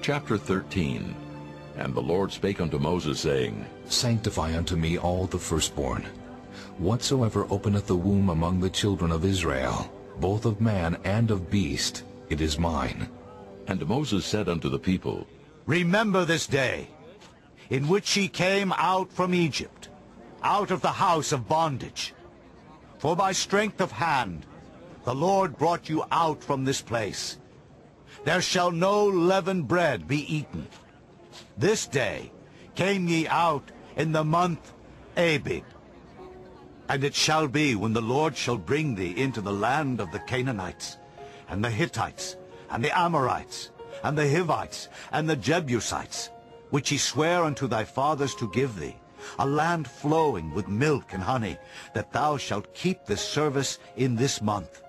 Chapter 13. And the Lord spake unto Moses, saying, Sanctify unto me all the firstborn. Whatsoever openeth the womb among the children of Israel, both of man and of beast, it is mine. And Moses said unto the people, Remember this day, in which ye came out from Egypt, out of the house of bondage. For by strength of hand the Lord brought you out from this place. There shall no leavened bread be eaten. This day came ye out in the month Abib. And it shall be, when the Lord shall bring thee into the land of the Canaanites, and the Hittites, and the Amorites, and the Hivites, and the Jebusites, which he sware unto thy fathers to give thee, a land flowing with milk and honey, that thou shalt keep this service in this month.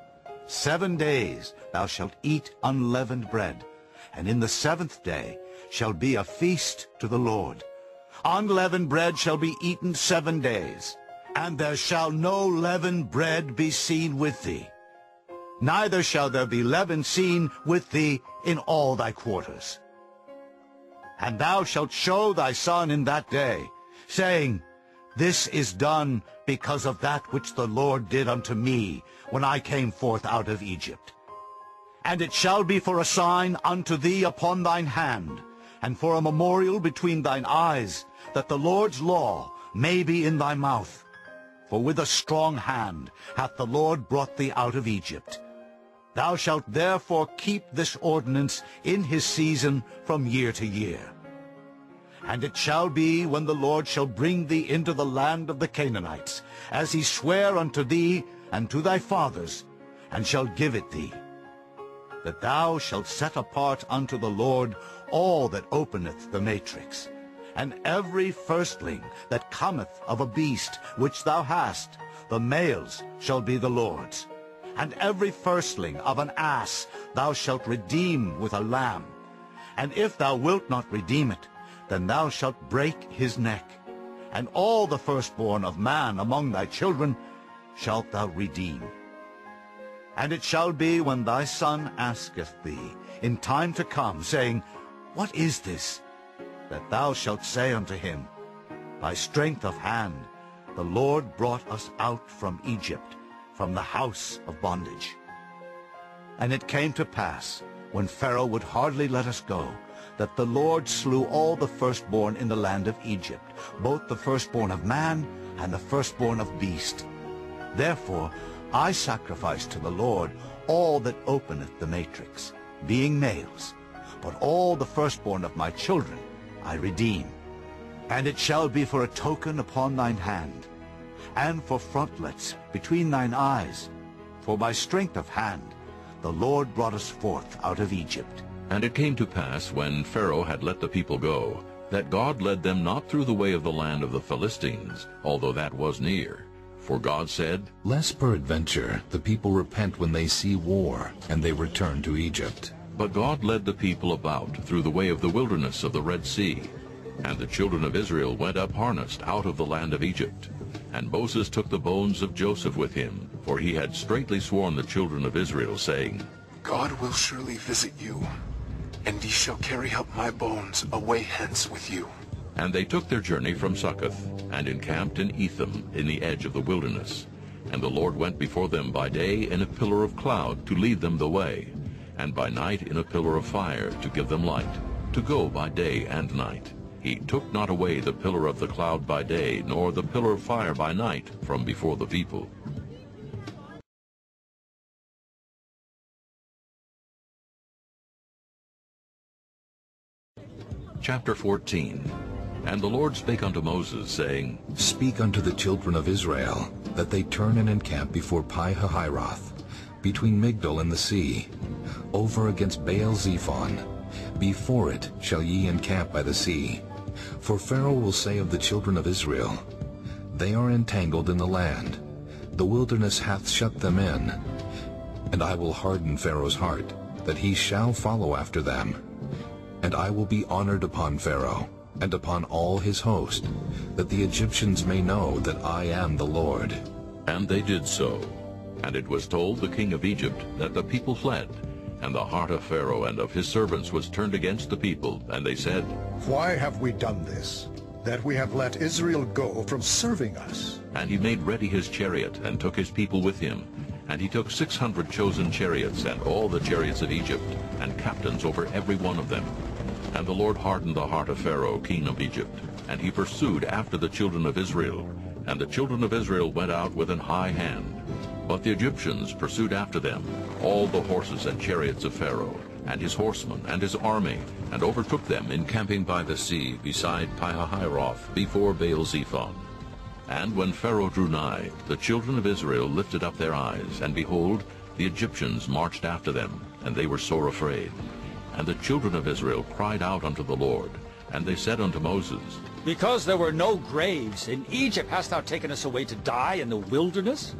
7 days thou shalt eat unleavened bread, and in the 7th day shall be a feast to the Lord. Unleavened bread shall be eaten 7 days, and there shall no leavened bread be seen with thee. Neither shall there be leaven seen with thee in all thy quarters. And thou shalt show thy son in that day, saying, This is done because of that which the Lord did unto me when I came forth out of Egypt. And it shall be for a sign unto thee upon thine hand, and for a memorial between thine eyes, that the Lord's law may be in thy mouth. For with a strong hand hath the Lord brought thee out of Egypt. Thou shalt therefore keep this ordinance in his season from year to year. And it shall be, when the Lord shall bring thee into the land of the Canaanites, as he sware unto thee and to thy fathers, and shall give it thee, that thou shalt set apart unto the Lord all that openeth the matrix, and every firstling that cometh of a beast which thou hast, the males shall be the Lord's. And every firstling of an ass thou shalt redeem with a lamb. And if thou wilt not redeem it, then thou shalt break his neck. And all the firstborn of man among thy children shalt thou redeem. And it shall be, when thy son asketh thee in time to come, saying, What is this? That thou shalt say unto him, By strength of hand the Lord brought us out from Egypt, from the house of bondage. And it came to pass, when Pharaoh would hardly let us go, that the Lord slew all the firstborn in the land of Egypt, both the firstborn of man and the firstborn of beast. Therefore I sacrifice to the Lord all that openeth the matrix, being males, but all the firstborn of my children I redeem. And it shall be for a token upon thine hand, and for frontlets between thine eyes. For by strength of hand the Lord brought us forth out of Egypt. And it came to pass, when Pharaoh had let the people go, that God led them not through the way of the land of the Philistines, although that was near. For God said, Lest peradventure the people repent when they see war, and they return to Egypt. But God led the people about through the way of the wilderness of the Red Sea. And the children of Israel went up harnessed out of the land of Egypt. And Moses took the bones of Joseph with him, for he had straitly sworn the children of Israel, saying, God will surely visit you, and ye shall carry up my bones away hence with you. And they took their journey from Succoth, and encamped in Etham in the edge of the wilderness. And the Lord went before them by day in a pillar of cloud to lead them the way, and by night in a pillar of fire to give them light, to go by day and night. He took not away the pillar of the cloud by day, nor the pillar of fire by night from before the people. Chapter 14. And the Lord spake unto Moses, saying, Speak unto the children of Israel, that they turn and encamp before Pi-hahiroth, between Migdol and the sea, over against Baal-zephon. Before it shall ye encamp by the sea. For Pharaoh will say of the children of Israel, They are entangled in the land, the wilderness hath shut them in. And I will harden Pharaoh's heart, that he shall follow after them. And I will be honored upon Pharaoh, and upon all his host, that the Egyptians may know that I am the Lord. And they did so. And it was told the king of Egypt that the people fled, And the heart of Pharaoh and of his servants was turned against the people, and they said, Why have we done this, that we have let Israel go from serving us? And he made ready his chariot, and took his people with him. And he took 600 chosen chariots, and all the chariots of Egypt, and captains over every one of them. And the Lord hardened the heart of Pharaoh, king of Egypt, and he pursued after the children of Israel. And the children of Israel went out with an high hand. But the Egyptians pursued after them, all the horses and chariots of Pharaoh, and his horsemen, and his army, and overtook them encamping by the sea beside Pi-hahiroth, before Baal-zephon. And when Pharaoh drew nigh, the children of Israel lifted up their eyes, and behold, the Egyptians marched after them, and they were sore afraid. And the children of Israel cried out unto the Lord, and they said unto Moses, Because there were no graves in Egypt hast thou taken us away to die in the wilderness?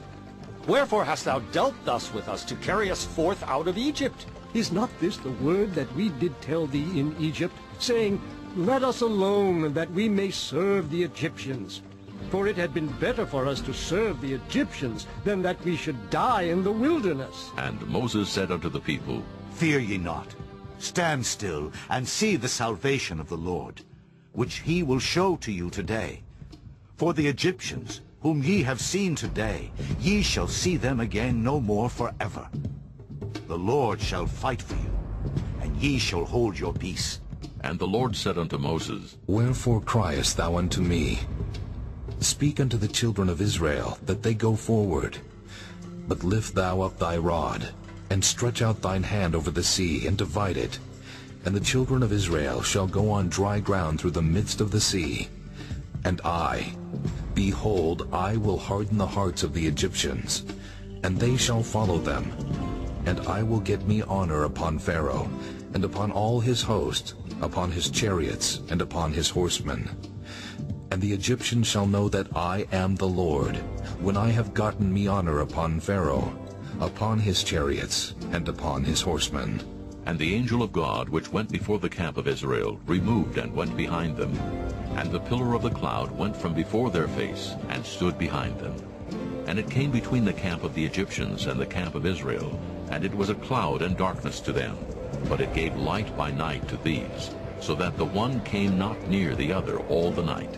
Wherefore hast thou dealt thus with us, to carry us forth out of Egypt? Is not this the word that we did tell thee in Egypt, saying, Let us alone, that we may serve the Egyptians? For it had been better for us to serve the Egyptians, than that we should die in the wilderness. And Moses said unto the people, Fear ye not. Stand still, and see the salvation of the Lord, which he will show to you today. For the Egyptians, whom ye have seen today, ye shall see them again no more forever. The Lord shall fight for you, and ye shall hold your peace. And the Lord said unto Moses, Wherefore criest thou unto me? Speak unto the children of Israel, that they go forward. But lift thou up thy rod, and stretch out thine hand over the sea, and divide it. And the children of Israel shall go on dry ground through the midst of the sea. And I, behold, I will harden the hearts of the Egyptians, and they shall follow them. And I will get me honor upon Pharaoh, and upon all his host, upon his chariots, and upon his horsemen. And the Egyptians shall know that I am the Lord, when I have gotten me honor upon Pharaoh, upon his chariots, and upon his horsemen. And the angel of God, which went before the camp of Israel, removed and went behind them. And the pillar of the cloud went from before their face, and stood behind them. And it came between the camp of the Egyptians and the camp of Israel, and it was a cloud and darkness to them. But it gave light by night to these, so that the one came not near the other all the night.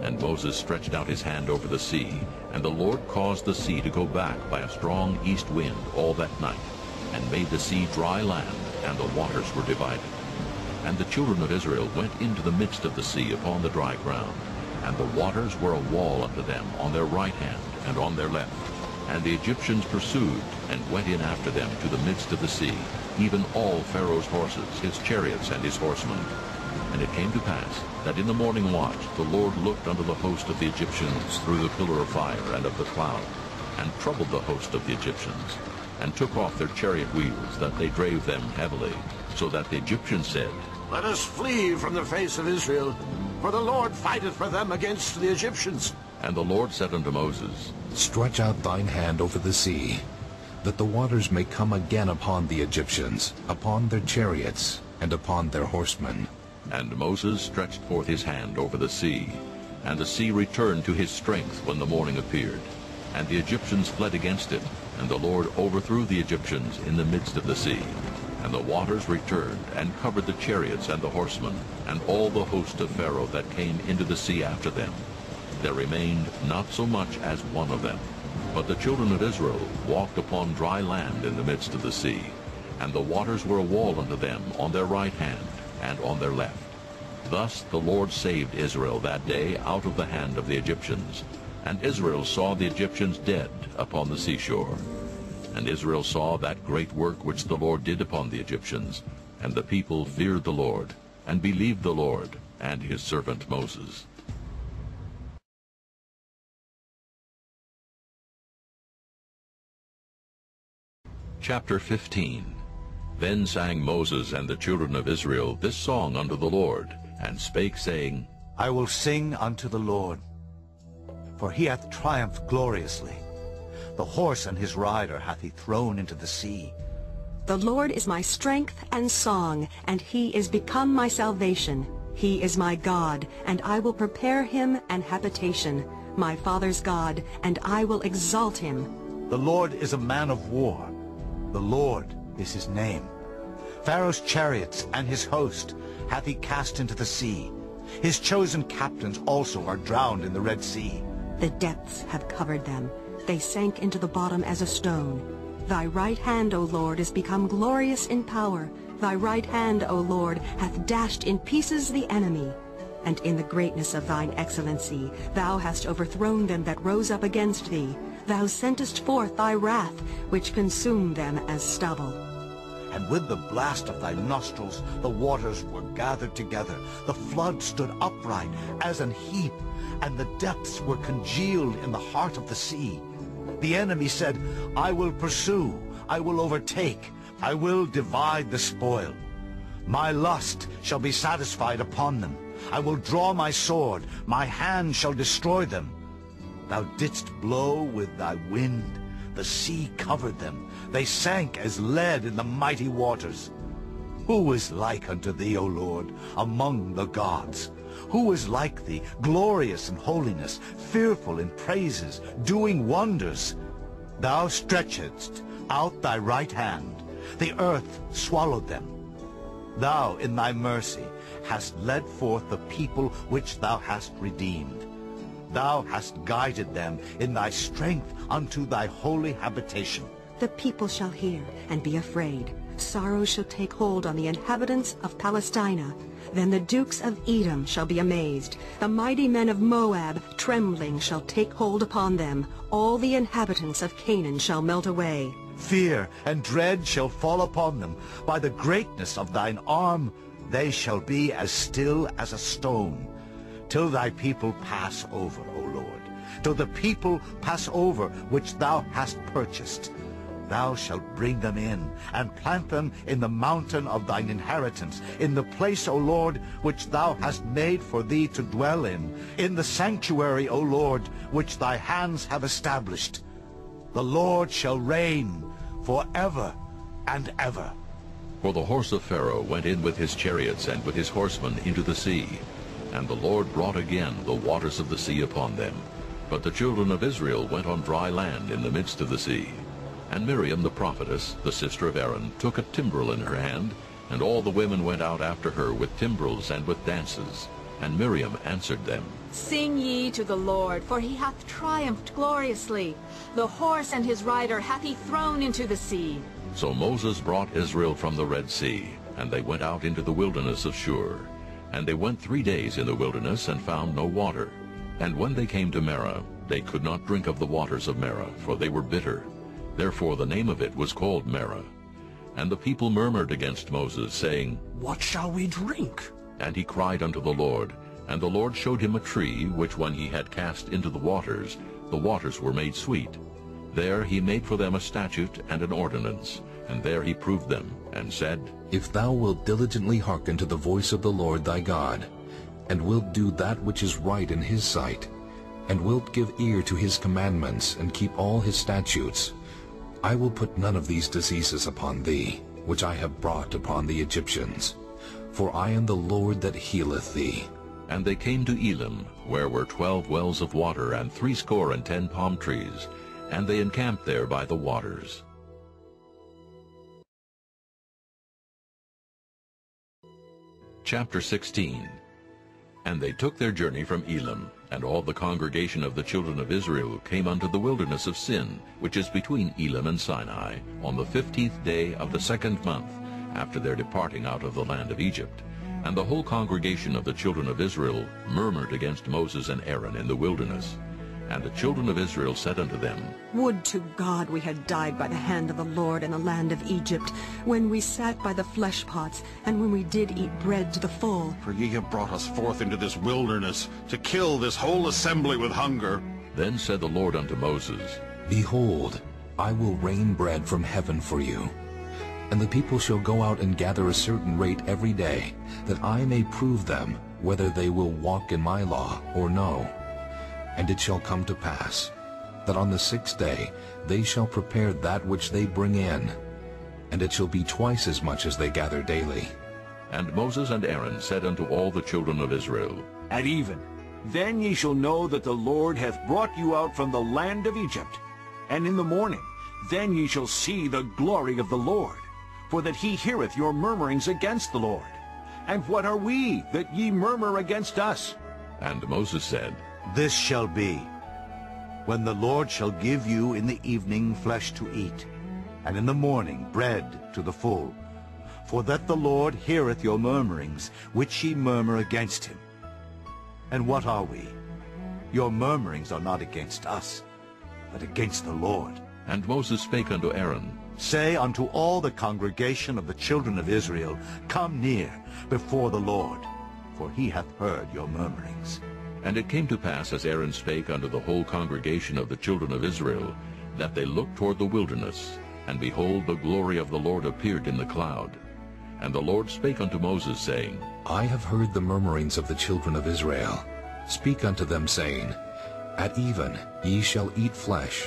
And Moses stretched out his hand over the sea, and the Lord caused the sea to go back by a strong east wind all that night, and made the sea dry land, and the waters were divided. And the children of Israel went into the midst of the sea upon the dry ground, and the waters were a wall unto them on their right hand and on their left. And the Egyptians pursued, and went in after them to the midst of the sea, even all Pharaoh's horses, his chariots, and his horsemen. And it came to pass that in the morning watch the Lord looked unto the host of the Egyptians through the pillar of fire and of the cloud, and troubled the host of the Egyptians, and took off their chariot wheels, that they drave them heavily, so that the Egyptians said, Let us flee from the face of Israel, for the Lord fighteth for them against the Egyptians. And the Lord said unto Moses, Stretch out thine hand over the sea, that the waters may come again upon the Egyptians, upon their chariots, and upon their horsemen. And Moses stretched forth his hand over the sea, and the sea returned to his strength when the morning appeared. And the Egyptians fled against it, and the Lord overthrew the Egyptians in the midst of the sea. And the waters returned, and covered the chariots and the horsemen, and all the host of Pharaoh that came into the sea after them. There remained not so much as one of them. But the children of Israel walked upon dry land in the midst of the sea, and the waters were a wall unto them on their right hand and on their left. Thus the Lord saved Israel that day out of the hand of the Egyptians. And Israel saw the Egyptians dead upon the seashore. And Israel saw that great work which the Lord did upon the Egyptians. And the people feared the Lord, and believed the Lord and his servant Moses. Chapter 15. Then sang Moses and the children of Israel this song unto the Lord, and spake, saying, I will sing unto the Lord, for he hath triumphed gloriously. The horse and his rider hath he thrown into the sea. The Lord is my strength and song, and he is become my salvation. He is my God, and I will prepare him an habitation, my father's God, and I will exalt him. The Lord is a man of war. The Lord is his name. Pharaoh's chariots and his host hath he cast into the sea. His chosen captains also are drowned in the Red Sea. The depths have covered them. They sank into the bottom as a stone. Thy right hand, O Lord, is become glorious in power. Thy right hand, O Lord, hath dashed in pieces the enemy. And in the greatness of thine excellency thou hast overthrown them that rose up against thee. Thou sentest forth thy wrath, which consumed them as stubble. And with the blast of thy nostrils the waters were gathered together. The flood stood upright as an heap, and the depths were congealed in the heart of the sea. The enemy said, I will pursue, I will overtake, I will divide the spoil. My lust shall be satisfied upon them. I will draw my sword, my hand shall destroy them. Thou didst blow with thy wind, the sea covered them. They sank as lead in the mighty waters. Who is like unto thee, O Lord, among the gods? Who is like thee, glorious in holiness, fearful in praises, doing wonders? Thou stretchedst out thy right hand, the earth swallowed them. Thou in thy mercy hast led forth the people which thou hast redeemed. Thou hast guided them in thy strength unto thy holy habitation. The people shall hear and be afraid. Sorrow shall take hold on the inhabitants of Palestina. Then the dukes of Edom shall be amazed. The mighty men of Moab, trembling, shall take hold upon them. All the inhabitants of Canaan shall melt away. Fear and dread shall fall upon them. By the greatness of thine arm they shall be as still as a stone, till thy people pass over, O Lord, till the people pass over which thou hast purchased. Thou shalt bring them in, and plant them in the mountain of thine inheritance, in the place, O Lord, which thou hast made for thee to dwell in the sanctuary, O Lord, which thy hands have established. The Lord shall reign forever and ever. For the horse of Pharaoh went in with his chariots and with his horsemen into the sea, and the Lord brought again the waters of the sea upon them. But the children of Israel went on dry land in the midst of the sea. And Miriam the prophetess, the sister of Aaron, took a timbrel in her hand, and all the women went out after her with timbrels and with dances. And Miriam answered them, Sing ye to the Lord, for he hath triumphed gloriously. The horse and his rider hath he thrown into the sea. So Moses brought Israel from the Red Sea, and they went out into the wilderness of Shur. And they went 3 days in the wilderness, and found no water. And when they came to Marah, they could not drink of the waters of Marah, for they were bitter. Therefore the name of it was called Marah. And the people murmured against Moses, saying, What shall we drink? And he cried unto the Lord. And the Lord showed him a tree, which when he had cast into the waters were made sweet. There he made for them a statute and an ordinance, and there he proved them, and said, If thou wilt diligently hearken to the voice of the Lord thy God, and wilt do that which is right in his sight, and wilt give ear to his commandments, and keep all his statutes, I will put none of these diseases upon thee, which I have brought upon the Egyptians. For I am the Lord that healeth thee. And they came to Elim, where were 12 wells of water, and 70 palm trees, and they encamped there by the waters. Chapter 16. And they took their journey from Elim, and all the congregation of the children of Israel came unto the wilderness of Sin, which is between Elim and Sinai, on the 15th day of the 2nd month, after their departing out of the land of Egypt. And the whole congregation of the children of Israel murmured against Moses and Aaron in the wilderness. And the children of Israel said unto them, Would to God we had died by the hand of the Lord in the land of Egypt, when we sat by the flesh pots, and when we did eat bread to the full. For ye have brought us forth into this wilderness, to kill this whole assembly with hunger. Then said the Lord unto Moses, Behold, I will rain bread from heaven for you. And the people shall go out and gather a certain rate every day, that I may prove them whether they will walk in my law or no. And it shall come to pass, that on the 6th day they shall prepare that which they bring in, and it shall be twice as much as they gather daily. And Moses and Aaron said unto all the children of Israel, At even, then ye shall know that the Lord hath brought you out from the land of Egypt. And in the morning, then ye shall see the glory of the Lord. for that he heareth your murmurings against the Lord. And what are we, that ye murmur against us? And Moses said, This shall be, when the Lord shall give you in the evening flesh to eat, and in the morning bread to the full, for that the Lord heareth your murmurings, which ye murmur against him. And what are we? Your murmurings are not against us, but against the Lord. And Moses spake unto Aaron, Say unto all the congregation of the children of Israel, Come near before the Lord, for he hath heard your murmurings. And it came to pass, as Aaron spake unto the whole congregation of the children of Israel, that they looked toward the wilderness, and behold, the glory of the Lord appeared in the cloud. And the Lord spake unto Moses, saying, I have heard the murmurings of the children of Israel. Speak unto them, saying, At even ye shall eat flesh,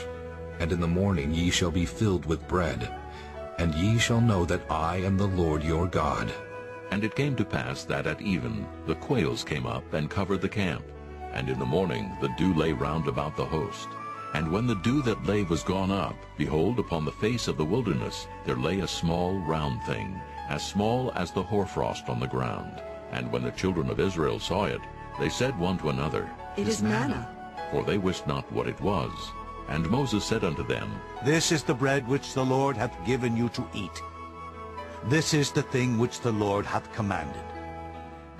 and in the morning ye shall be filled with bread, and ye shall know that I am the Lord your God. And it came to pass that at even the quails came up and covered the camp, and in the morning the dew lay round about the host. And when the dew that lay was gone up, behold, upon the face of the wilderness there lay a small round thing, as small as the hoarfrost on the ground. And when the children of Israel saw it, they said one to another, It is manna. For they wist not what it was. And Moses said unto them, This is the bread which the Lord hath given you to eat. This is the thing which the Lord hath commanded.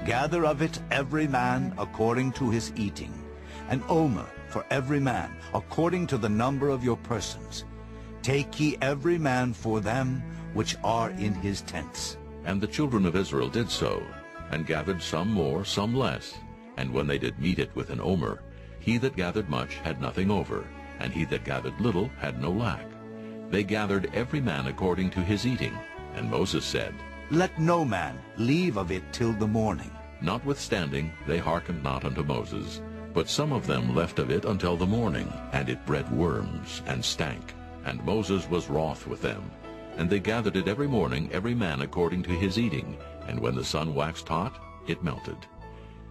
Gather of it every man according to his eating, an omer for every man according to the number of your persons. Take ye every man for them which are in his tents. And the children of Israel did so, and gathered some more, some less. And when they did meet it with an omer, he that gathered much had nothing over, and he that gathered little had no lack. They gathered every man according to his eating. And Moses said, Let no man leave of it till the morning. Notwithstanding they hearkened not unto Moses, but some of them left of it until the morning, and it bred worms, and stank. And Moses was wroth with them. And they gathered it every morning, every man according to his eating, and when the sun waxed hot, it melted.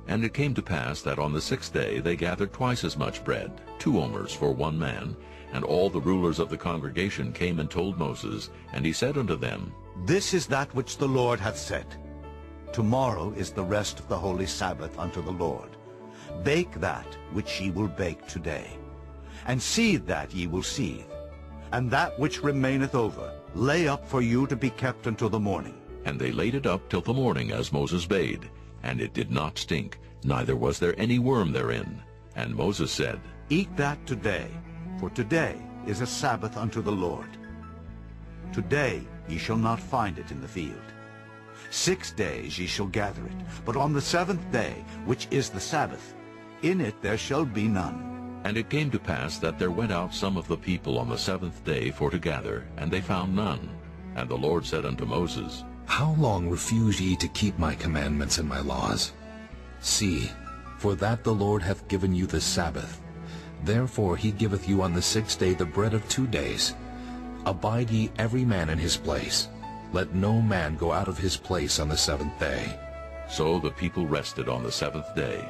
And it came to pass that on the 6th day they gathered twice as much bread, 2 omers for one man. And all the rulers of the congregation came and told Moses, and he said unto them, This is that which the Lord hath said. Tomorrow is the rest of the holy Sabbath unto the Lord. Bake that which ye will bake today, and seethe that ye will seethe, and that which remaineth over lay up for you to be kept until the morning. And they laid it up till the morning, as Moses bade. And it did not stink, neither was there any worm therein. And Moses said, Eat that today, for today is a Sabbath unto the Lord. Today ye shall not find it in the field. 6 days ye shall gather it, but on the 7th day, which is the Sabbath, in it there shall be none. And it came to pass that there went out some of the people on the 7th day for to gather, and they found none. And the Lord said unto Moses, How long refuse ye to keep my commandments and my laws? See, for that the Lord hath given you the Sabbath. Therefore he giveth you on the 6th day the bread of 2 days. Abide ye every man in his place. Let no man go out of his place on the 7th day. So the people rested on the 7th day.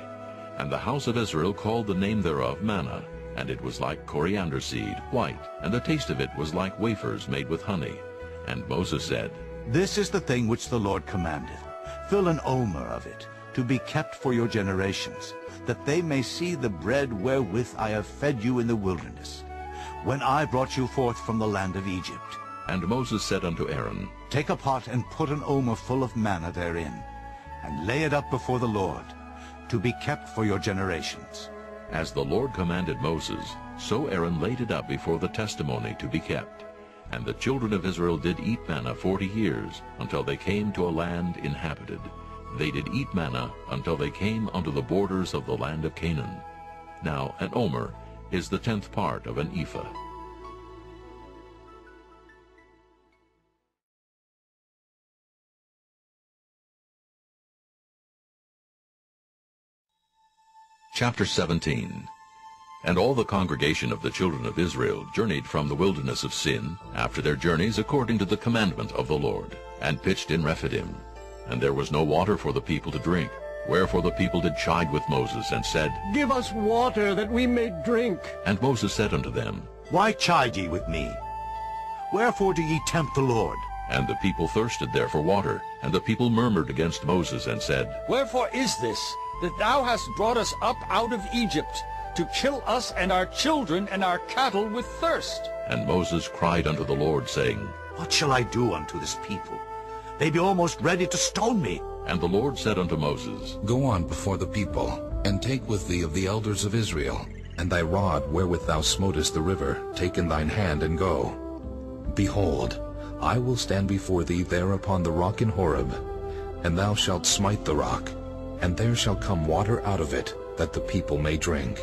And the house of Israel called the name thereof manna, and it was like coriander seed, white, and the taste of it was like wafers made with honey. And Moses said, This is the thing which the Lord commandeth. Fill an omer of it, to be kept for your generations, that they may see the bread wherewith I have fed you in the wilderness, when I brought you forth from the land of Egypt. And Moses said unto Aaron, Take a pot and put an omer full of manna therein, and lay it up before the Lord, to be kept for your generations. As the Lord commanded Moses, so Aaron laid it up before the testimony to be kept. And the children of Israel did eat manna 40 years, until they came to a land inhabited. They did eat manna until they came unto the borders of the land of Canaan. Now an omer is the 10th part of an ephah. Chapter 17. And all the congregation of the children of Israel journeyed from the wilderness of Sin, after their journeys according to the commandment of the Lord, and pitched in Rephidim. And there was no water for the people to drink. Wherefore the people did chide with Moses, and said, Give us water, that we may drink. And Moses said unto them, Why chide ye with me? Wherefore do ye tempt the Lord? And the people thirsted there for water, and the people murmured against Moses and said, Wherefore is this, that thou hast brought us up out of Egypt, to kill us and our children and our cattle with thirst? And Moses cried unto the Lord, saying, What shall I do unto this people? They be almost ready to stone me. And the Lord said unto Moses, Go on before the people, and take with thee of the elders of Israel, and thy rod wherewith thou smotest the river, take in thine hand, and go. Behold, I will stand before thee there upon the rock in Horeb, and thou shalt smite the rock, and there shall come water out of it, that the people may drink.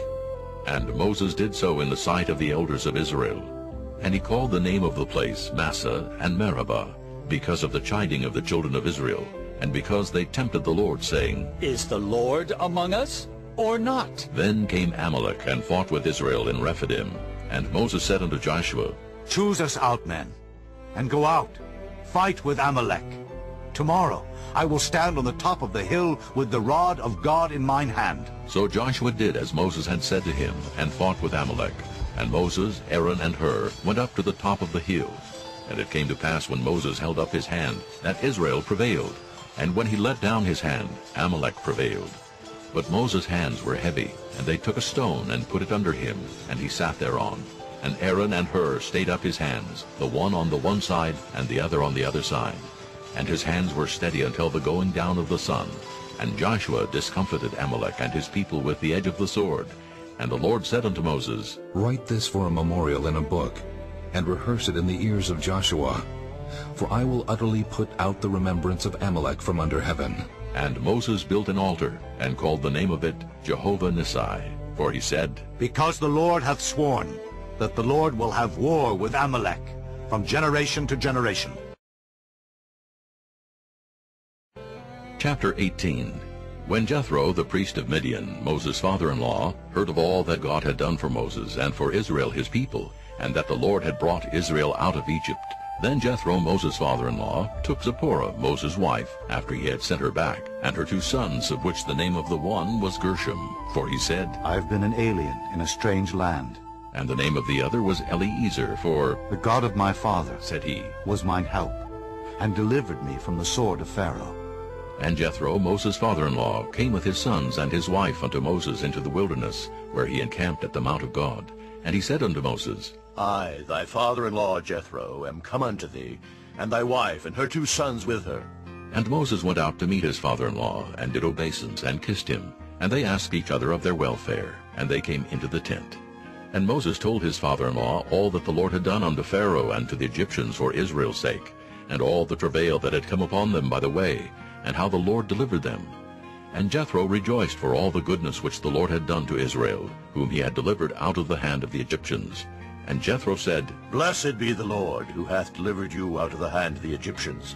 And Moses did so in the sight of the elders of Israel. And he called the name of the place Massah and Meribah, because of the chiding of the children of Israel, and because they tempted the Lord, saying, Is the Lord among us, or not? Then came Amalek and fought with Israel in Rephidim. And Moses said unto Joshua, Choose us out men, and go out, fight with Amalek. Tomorrow I will stand on the top of the hill with the rod of God in mine hand. So Joshua did as Moses had said to him, and fought with Amalek. And Moses, Aaron, and Hur went up to the top of the hill. And it came to pass, when Moses held up his hand, that Israel prevailed. And when he let down his hand, Amalek prevailed. But Moses' hands were heavy, and they took a stone and put it under him, and he sat thereon. And Aaron and Hur stayed up his hands, the one on the one side, and the other on the other side. And his hands were steady until the going down of the sun. And Joshua discomfited Amalek and his people with the edge of the sword. And the Lord said unto Moses, Write this for a memorial in a book, and rehearse it in the ears of Joshua. For I will utterly put out the remembrance of Amalek from under heaven. And Moses built an altar, and called the name of it Jehovah Nissi. For he said, Because the Lord hath sworn that the Lord will have war with Amalek from generation to generation. Chapter 18. When Jethro, the priest of Midian, Moses' father-in-law, heard of all that God had done for Moses and for Israel his people, and that the Lord had brought Israel out of Egypt, then Jethro, Moses' father-in-law, took Zipporah, Moses' wife, after he had sent her back, and her 2 sons, of which the name of the one was Gershom. For he said, I have been an alien in a strange land. And the name of the other was Eliezer, for the God of my father, said he, was mine help, and delivered me from the sword of Pharaoh. And Jethro, Moses' father-in-law, came with his sons and his wife unto Moses into the wilderness, where he encamped at the mount of God. And he said unto Moses, I, thy father-in-law Jethro, am come unto thee, and thy wife and her 2 sons with her. And Moses went out to meet his father-in-law, and did obeisance, and kissed him. And they asked each other of their welfare, and they came into the tent. And Moses told his father-in-law all that the Lord had done unto Pharaoh and to the Egyptians for Israel's sake, and all the travail that had come upon them by the way, and how the Lord delivered them. And Jethro rejoiced for all the goodness which the Lord had done to Israel, whom he had delivered out of the hand of the Egyptians. And Jethro said, Blessed be the Lord, who hath delivered you out of the hand of the Egyptians,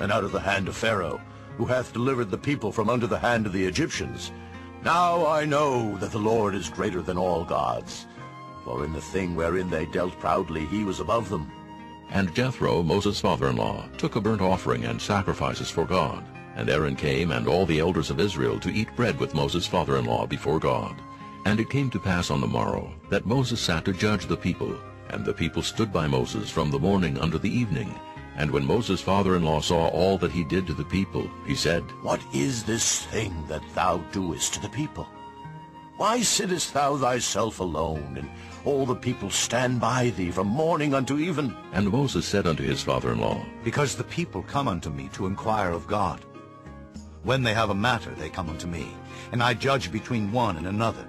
and out of the hand of Pharaoh, who hath delivered the people from under the hand of the Egyptians. Now I know that the Lord is greater than all gods, for in the thing wherein they dealt proudly he was above them. And Jethro, Moses' father-in-law, took a burnt offering and sacrifices for God. And Aaron came, and all the elders of Israel, to eat bread with Moses' father-in-law before God. And it came to pass on the morrow, that Moses sat to judge the people. And the people stood by Moses from the morning unto the evening. And when Moses' father-in-law saw all that he did to the people, he said, What is this thing that thou doest to the people? Why sittest thou thyself alone, and all the people stand by thee from morning unto even? And Moses said unto his father-in-law, Because the people come unto me to inquire of God. When they have a matter, they come unto me, and I judge between one and another.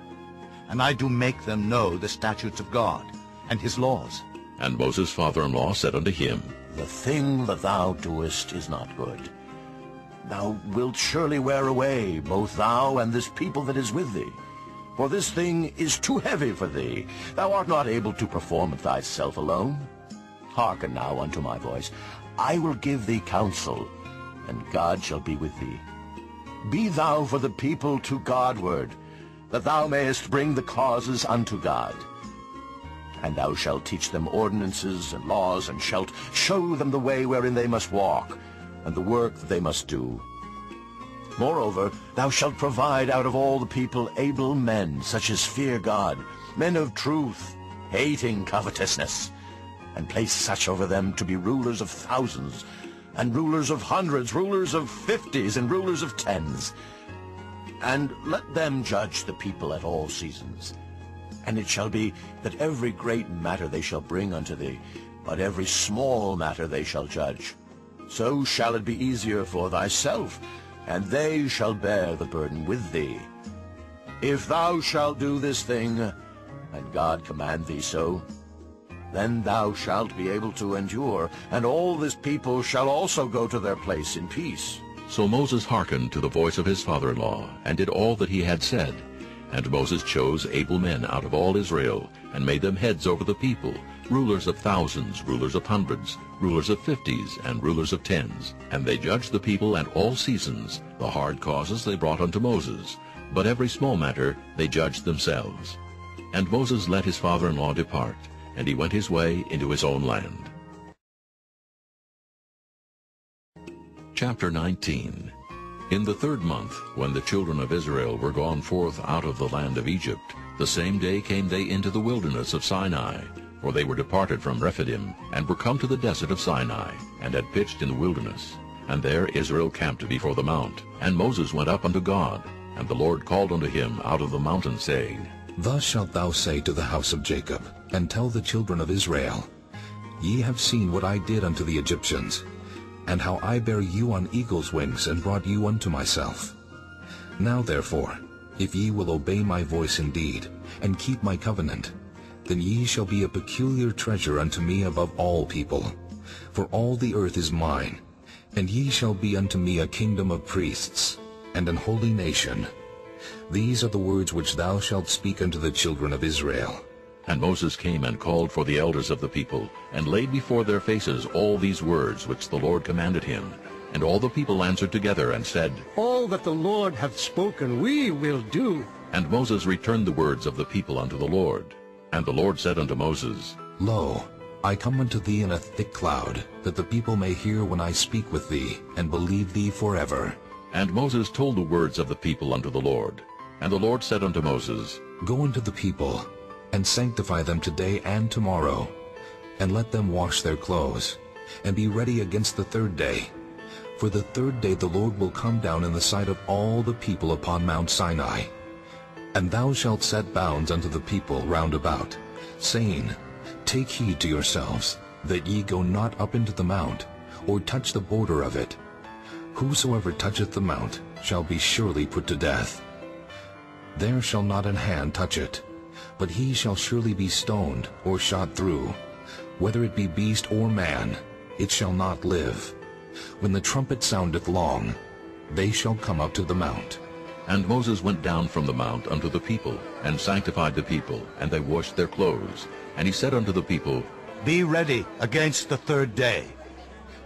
And I do make them know the statutes of God, and his laws. And Moses' father-in-law said unto him, The thing that thou doest is not good. Thou wilt surely wear away, both thou and this people that is with thee. For this thing is too heavy for thee. Thou art not able to perform it thyself alone. Hearken now unto my voice. I will give thee counsel, and God shall be with thee. Be thou for the people to Godward, that thou mayest bring the causes unto God. And thou shalt teach them ordinances and laws, and shalt show them the way wherein they must walk, and the work that they must do. Moreover, thou shalt provide out of all the people able men, such as fear God, men of truth, hating covetousness. and place such over them to be rulers of thousands, and rulers of hundreds, rulers of 50s, and rulers of 10s. And let them judge the people at all seasons. And it shall be that every great matter they shall bring unto thee, but every small matter they shall judge. So shall it be easier for thyself, and they shall bear the burden with thee. If thou shalt do this thing, and God command thee so, then thou shalt be able to endure, and all this people shall also go to their place in peace. So Moses hearkened to the voice of his father-in-law, and did all that he had said. And Moses chose able men out of all Israel, and made them heads over the people, rulers of thousands, rulers of hundreds, rulers of 50s, and rulers of 10s. And they judged the people at all seasons. The hard causes they brought unto Moses, but every small matter they judged themselves. And Moses let his father-in-law depart, and he went his way into his own land. Chapter 19. In the 3rd month, when the children of Israel were gone forth out of the land of Egypt, the same day came they into the wilderness of Sinai, for they were departed from Rephidim, and were come to the desert of Sinai, and had pitched in the wilderness. And there Israel camped before the mount. And Moses went up unto God, and the Lord called unto him out of the mountain, saying, Thus shalt thou say to the house of Jacob, and tell the children of Israel, Ye have seen what I did unto the Egyptians, and how I bare you on eagle's wings, and brought you unto myself. Now therefore, if ye will obey my voice indeed, and keep my covenant, then ye shall be a peculiar treasure unto me above all people. For all the earth is mine, and ye shall be unto me a kingdom of priests, and an holy nation. These are the words which thou shalt speak unto the children of Israel. And Moses came and called for the elders of the people, and laid before their faces all these words which the Lord commanded him. And all the people answered together and said, All that the Lord hath spoken we will do. And Moses returned the words of the people unto the Lord. And the Lord said unto Moses, Lo, I come unto thee in a thick cloud, that the people may hear when I speak with thee, and believe thee forever. And Moses told the words of the people unto the Lord. And the Lord said unto Moses, Go unto the people, and sanctify them today and tomorrow, and let them wash their clothes, and be ready against the 3rd day. For the 3rd day the Lord will come down in the sight of all the people upon Mount Sinai. And thou shalt set bounds unto the people round about, saying, Take heed to yourselves, that ye go not up into the mount, or touch the border of it. Whosoever toucheth the mount shall be surely put to death. There shall not an hand touch it, but he shall surely be stoned or shot through. Whether it be beast or man, it shall not live. When the trumpet soundeth long, they shall come up to the mount. And Moses went down from the mount unto the people, and sanctified the people, and they washed their clothes. And he said unto the people, Be ready against the 3rd day.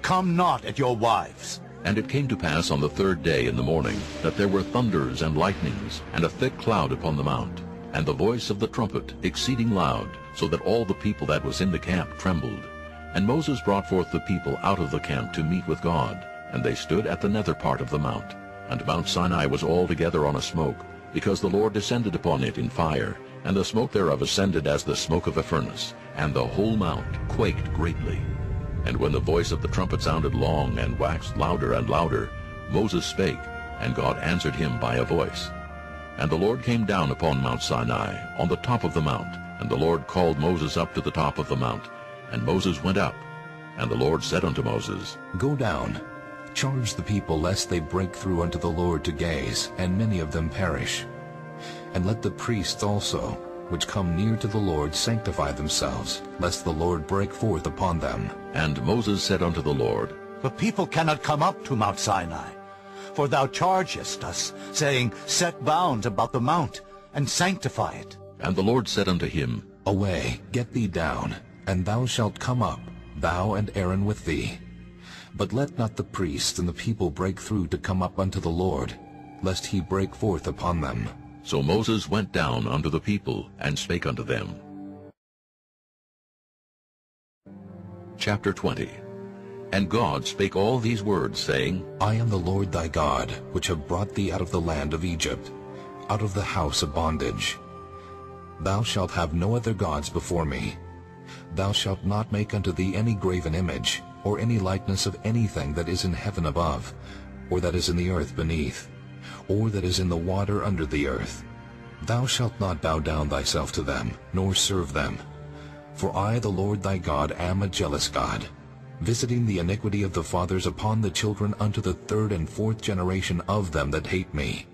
Come not at your wives. And it came to pass on the 3rd day in the morning, that there were thunders and lightnings, and a thick cloud upon the mount, and the voice of the trumpet exceeding loud, so that all the people that was in the camp trembled. And Moses brought forth the people out of the camp to meet with God, and they stood at the nether part of the mount. And Mount Sinai was altogether on a smoke, because the Lord descended upon it in fire, and the smoke thereof ascended as the smoke of a furnace, and the whole mount quaked greatly. And when the voice of the trumpet sounded long, and waxed louder and louder, Moses spake, and God answered him by a voice. And the Lord came down upon Mount Sinai, on the top of the mount, and the Lord called Moses up to the top of the mount. And Moses went up. And the Lord said unto Moses, Go down, charge the people, lest they break through unto the Lord to gaze, and many of them perish. And let the priests also, which come near to the Lord, sanctify themselves, lest the Lord break forth upon them. And Moses said unto the Lord, The people cannot come up to Mount Sinai. For thou chargest us, saying, Set bounds about the mount, and sanctify it. And the Lord said unto him, Away, get thee down, and thou shalt come up, thou and Aaron with thee. But let not the priests and the people break through to come up unto the Lord, lest he break forth upon them. So Moses went down unto the people, and spake unto them. Chapter 20. And God spake all these words, saying, I am the Lord thy God, which have brought thee out of the land of Egypt, out of the house of bondage. Thou shalt have no other gods before me. Thou shalt not make unto thee any graven image, or any likeness of anything that is in heaven above, or that is in the earth beneath, or that is in the water under the earth. Thou shalt not bow down thyself to them, nor serve them. For I, the Lord thy God, am a jealous God, visiting the iniquity of the fathers upon the children unto the third and fourth generation of them that hate me,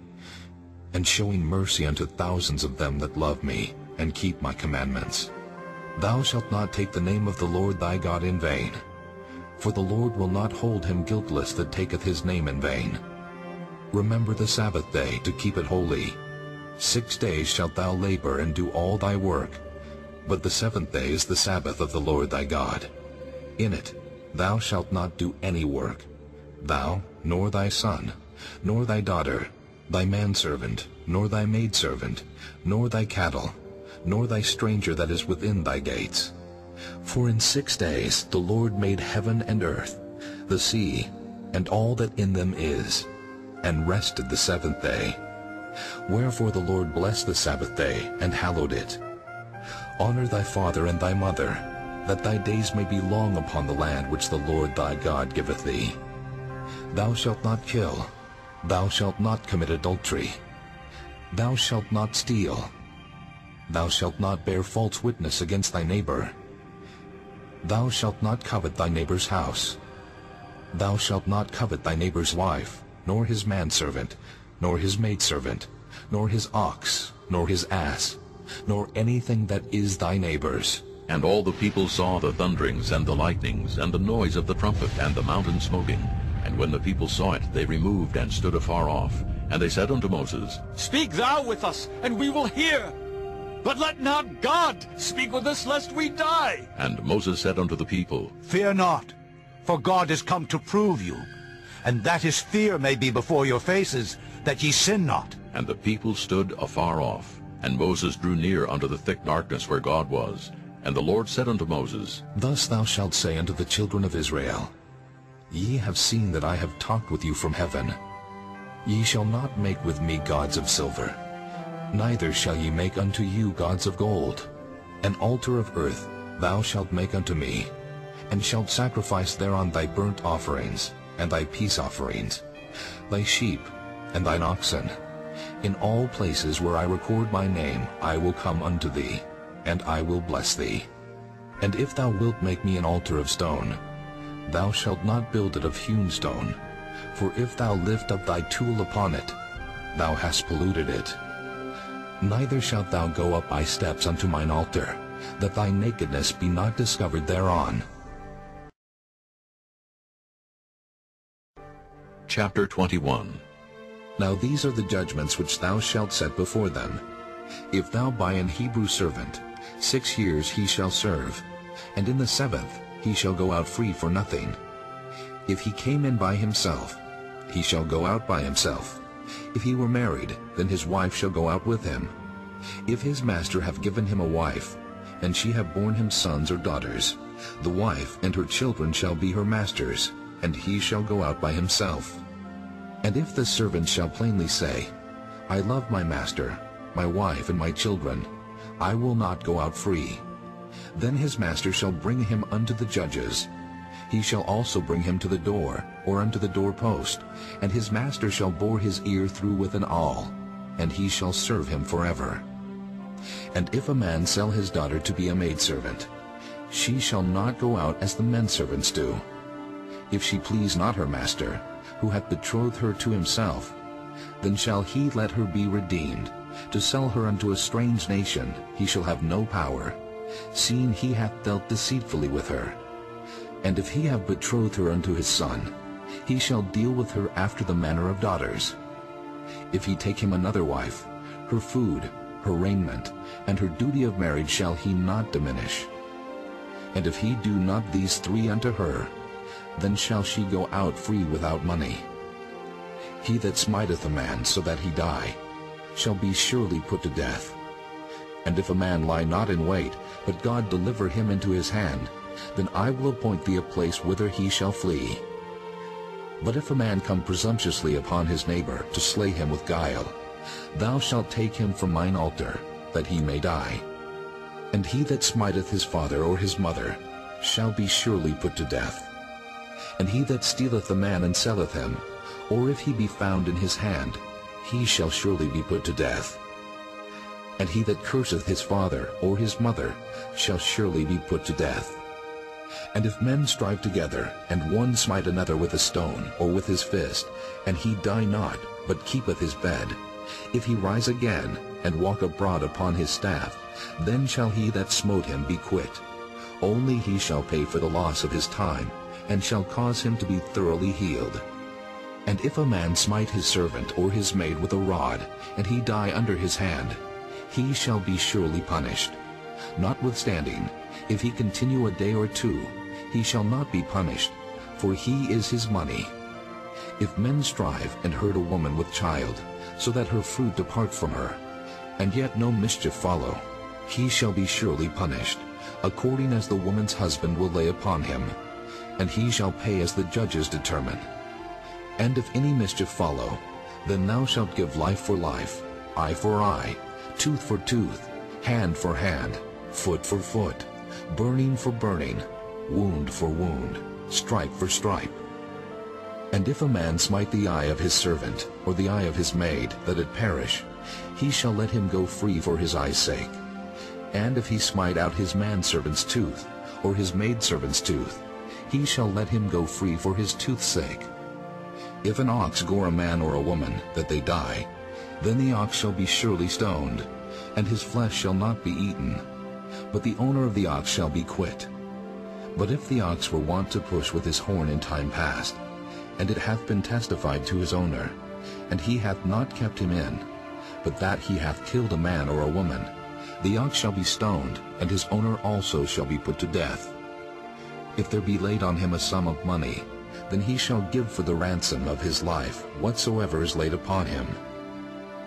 and showing mercy unto thousands of them that love me, and keep my commandments. Thou shalt not take the name of the Lord thy God in vain, for the Lord will not hold him guiltless that taketh his name in vain. Remember the Sabbath day to keep it holy. 6 days shalt thou labor and do all thy work, but the seventh day is the Sabbath of the Lord thy God. In it thou shalt not do any work, thou, nor thy son, nor thy daughter, thy manservant, nor thy maidservant, nor thy cattle, nor thy stranger that is within thy gates. For in 6 days the Lord made heaven and earth, the sea, and all that in them is, and rested the seventh day. Wherefore the Lord blessed the Sabbath day, and hallowed it. Honor thy father and thy mother, that thy days may be long upon the land which the Lord thy God giveth thee. Thou shalt not kill. Thou shalt not commit adultery. Thou shalt not steal. Thou shalt not bear false witness against thy neighbor. Thou shalt not covet thy neighbor's house. Thou shalt not covet thy neighbor's wife, nor his manservant, nor his maidservant, nor his ox, nor his ass, nor anything that is thy neighbor's. And all the people saw the thunderings and the lightnings and the noise of the trumpet and the mountain smoking. And when the people saw it, they removed and stood afar off. And they said unto Moses, Speak thou with us, and we will hear. But let not God speak with us, lest we die. And Moses said unto the people, Fear not, for God is come to prove you, and that his fear may be before your faces, that ye sin not. And the people stood afar off. And Moses drew near unto the thick darkness where God was. And the Lord said unto Moses, Thus thou shalt say unto the children of Israel, Ye have seen that I have talked with you from heaven. Ye shall not make with me gods of silver, neither shall ye make unto you gods of gold. An altar of earth thou shalt make unto me, and shalt sacrifice thereon thy burnt offerings, and thy peace offerings, thy sheep, and thine oxen. In all places where I record my name I will come unto thee, and I will bless thee. And if thou wilt make me an altar of stone, thou shalt not build it of hewn stone, for if thou lift up thy tool upon it, thou hast polluted it. Neither shalt thou go up by steps unto mine altar, that thy nakedness be not discovered thereon. Chapter 21. Now these are the judgments which thou shalt set before them. If thou buy an Hebrew servant, 6 years he shall serve, and in the 7th he shall go out free for nothing. If he came in by himself, he shall go out by himself. If he were married, then his wife shall go out with him. If his master have given him a wife, and she have borne him sons or daughters, the wife and her children shall be her master's, and he shall go out by himself. And if the servant shall plainly say, I love my master, my wife, and my children, I will not go out free, then his master shall bring him unto the judges. He shall also bring him to the door, or unto the doorpost, and his master shall bore his ear through with an awl, and he shall serve him forever. And if a man sell his daughter to be a maidservant, she shall not go out as the menservants do. If she please not her master, who hath betrothed her to himself, then shall he let her be redeemed. To sell her unto a strange nation he shall have no power, seeing he hath dealt deceitfully with her. And if he have betrothed her unto his son, he shall deal with her after the manner of daughters. If he take him another wife, her food, her raiment, and her duty of marriage shall he not diminish. And if he do not these 3 unto her, then shall she go out free without money. He that smiteth a man so that he die shall be surely put to death. And if a man lie not in wait, but God deliver him into his hand, then I will appoint thee a place whither he shall flee. But if a man come presumptuously upon his neighbor to slay him with guile, thou shalt take him from mine altar, that he may die. And he that smiteth his father or his mother shall be surely put to death. And he that stealeth a man and selleth him, or if he be found in his hand, he shall surely be put to death. And he that curseth his father or his mother shall surely be put to death. And if men strive together, and one smite another with a stone or with his fist, and he die not, but keepeth his bed, if he rise again, and walk abroad upon his staff, then shall he that smote him be quit. Only he shall pay for the loss of his time, and shall cause him to be thoroughly healed. And if a man smite his servant or his maid with a rod, and he die under his hand, he shall be surely punished. Notwithstanding, if he continue a day or two, he shall not be punished, for he is his money. If men strive and hurt a woman with child, so that her fruit depart from her, and yet no mischief follow, he shall be surely punished, according as the woman's husband will lay upon him, and he shall pay as the judges determine. And if any mischief follow, then thou shalt give life for life, eye for eye, tooth for tooth, hand for hand, foot for foot, burning for burning, wound for wound, stripe for stripe. And if a man smite the eye of his servant, or the eye of his maid, that it perish, he shall let him go free for his eye's sake. And if he smite out his manservant's tooth, or his maidservant's tooth, he shall let him go free for his tooth's sake. If an ox gore a man or a woman, that they die, then the ox shall be surely stoned, and his flesh shall not be eaten, but the owner of the ox shall be quit. But if the ox were wont to push with his horn in time past, and it hath been testified to his owner, and he hath not kept him in, but that he hath killed a man or a woman, the ox shall be stoned, and his owner also shall be put to death. If there be laid on him a sum of money, then he shall give for the ransom of his life whatsoever is laid upon him.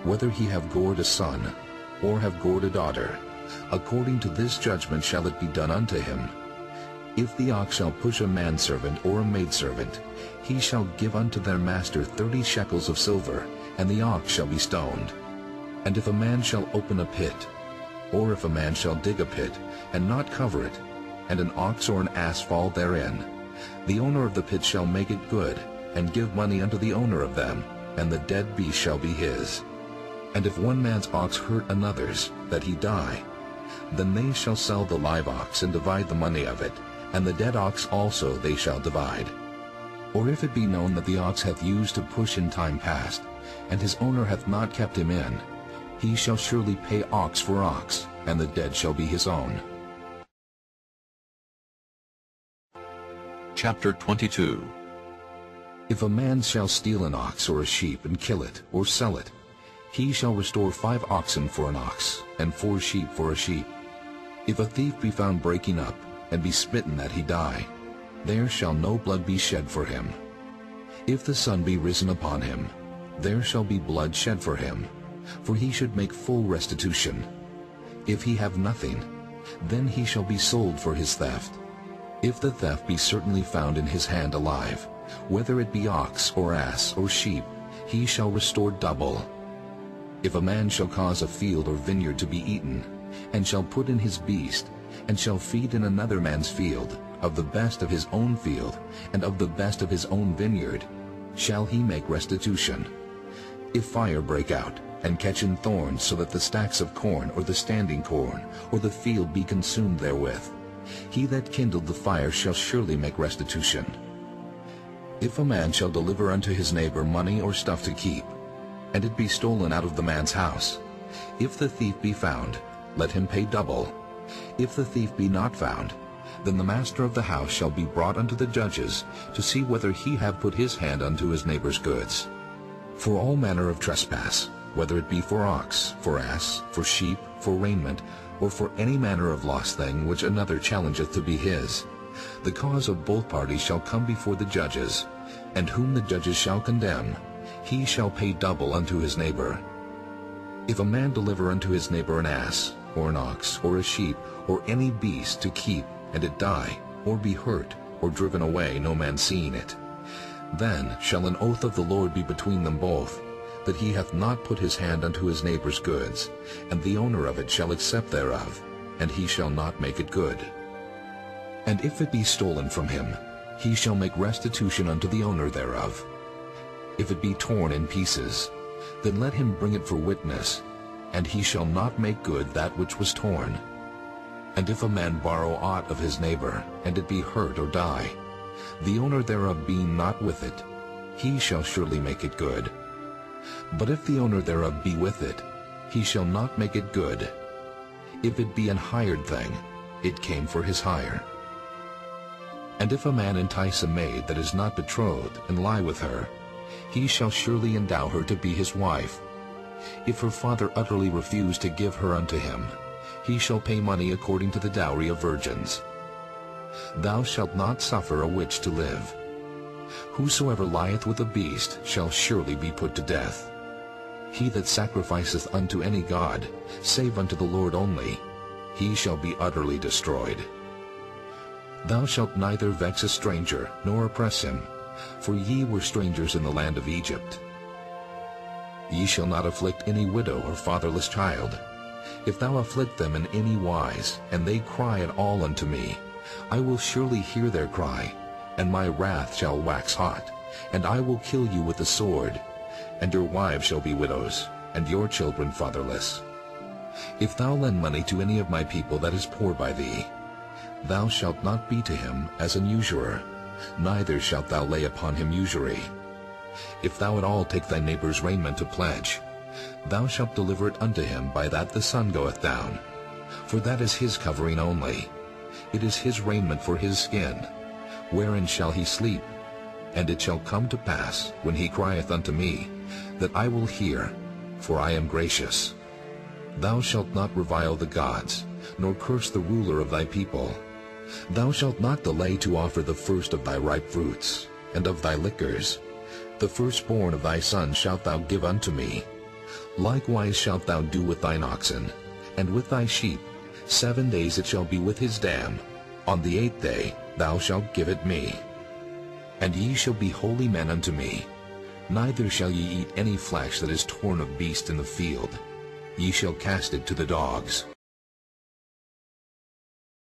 Whether he have gored a son, or have gored a daughter, according to this judgment shall it be done unto him. If the ox shall push a manservant or a maidservant, he shall give unto their master 30 shekels of silver, and the ox shall be stoned. And if a man shall open a pit, or if a man shall dig a pit, and not cover it, and an ox or an ass fall therein, the owner of the pit shall make it good, and give money unto the owner of them, and the dead beast shall be his. And if one man's ox hurt another's, that he die, then they shall sell the live ox, and divide the money of it, and the dead ox also they shall divide. Or if it be known that the ox hath used to push in time past, and his owner hath not kept him in, he shall surely pay ox for ox, and the dead shall be his own. Chapter 22. If a man shall steal an ox or a sheep, and kill it, or sell it, he shall restore 5 oxen for an ox, and 4 sheep for a sheep. If a thief be found breaking up, and be smitten that he die, there shall no blood be shed for him. If the sun be risen upon him, there shall be blood shed for him, for he should make full restitution. If he have nothing, then he shall be sold for his theft. If the theft be certainly found in his hand alive, whether it be ox or ass or sheep, he shall restore double. If a man shall cause a field or vineyard to be eaten, and shall put in his beast, and shall feed in another man's field, of the best of his own field, and of the best of his own vineyard, shall he make restitution. If fire break out, and catch in thorns, so that the stacks of corn, or the standing corn, or the field be consumed therewith, he that kindled the fire shall surely make restitution. If a man shall deliver unto his neighbor money or stuff to keep, and it be stolen out of the man's house, if the thief be found, let him pay double. If the thief be not found, then the master of the house shall be brought unto the judges, to see whether he have put his hand unto his neighbor's goods. For all manner of trespass, whether it be for ox, for ass, for sheep, for raiment, or for any manner of lost thing which another challengeth to be his, the cause of both parties shall come before the judges, and whom the judges shall condemn, he shall pay double unto his neighbor. If a man deliver unto his neighbor an ass, or an ox, or a sheep, or any beast to keep, and it die, or be hurt, or driven away, no man seeing it, then shall an oath of the Lord be between them both, that he hath not put his hand unto his neighbor's goods, and the owner of it shall accept thereof, and he shall not make it good. And if it be stolen from him, he shall make restitution unto the owner thereof. If it be torn in pieces, then let him bring it for witness, and he shall not make good that which was torn. And if a man borrow aught of his neighbor, and it be hurt or die, the owner thereof being not with it, he shall surely make it good. But if the owner thereof be with it, he shall not make it good. If it be an hired thing, it came for his hire. And if a man entice a maid that is not betrothed, and lie with her, he shall surely endow her to be his wife. If her father utterly refuse to give her unto him, he shall pay money according to the dowry of virgins. Thou shalt not suffer a witch to live. Whosoever lieth with a beast shall surely be put to death. He that sacrificeth unto any god, save unto the Lord only, he shall be utterly destroyed. Thou shalt neither vex a stranger, nor oppress him, for ye were strangers in the land of Egypt. Ye shall not afflict any widow or fatherless child. If thou afflict them in any wise, and they cry at all unto me, I will surely hear their cry, and my wrath shall wax hot, and I will kill you with the sword, and your wives shall be widows, and your children fatherless. If thou lend money to any of my people that is poor by thee, thou shalt not be to him as an usurer, neither shalt thou lay upon him usury. If thou at all take thy neighbor's raiment to pledge, thou shalt deliver it unto him by that the sun goeth down. For that is his covering only. It is his raiment for his skin. Wherein shall he sleep? And it shall come to pass, when he crieth unto me, that I will hear, for I am gracious. Thou shalt not revile the gods, nor curse the ruler of thy people. Thou shalt not delay to offer the first of thy ripe fruits, and of thy liquors. The firstborn of thy sons shalt thou give unto me. Likewise shalt thou do with thine oxen, and with thy sheep. 7 days it shall be with his dam. On the 8th day thou shalt give it me. And ye shall be holy men unto me. Neither shall ye eat any flesh that is torn of beast in the field. Ye shall cast it to the dogs.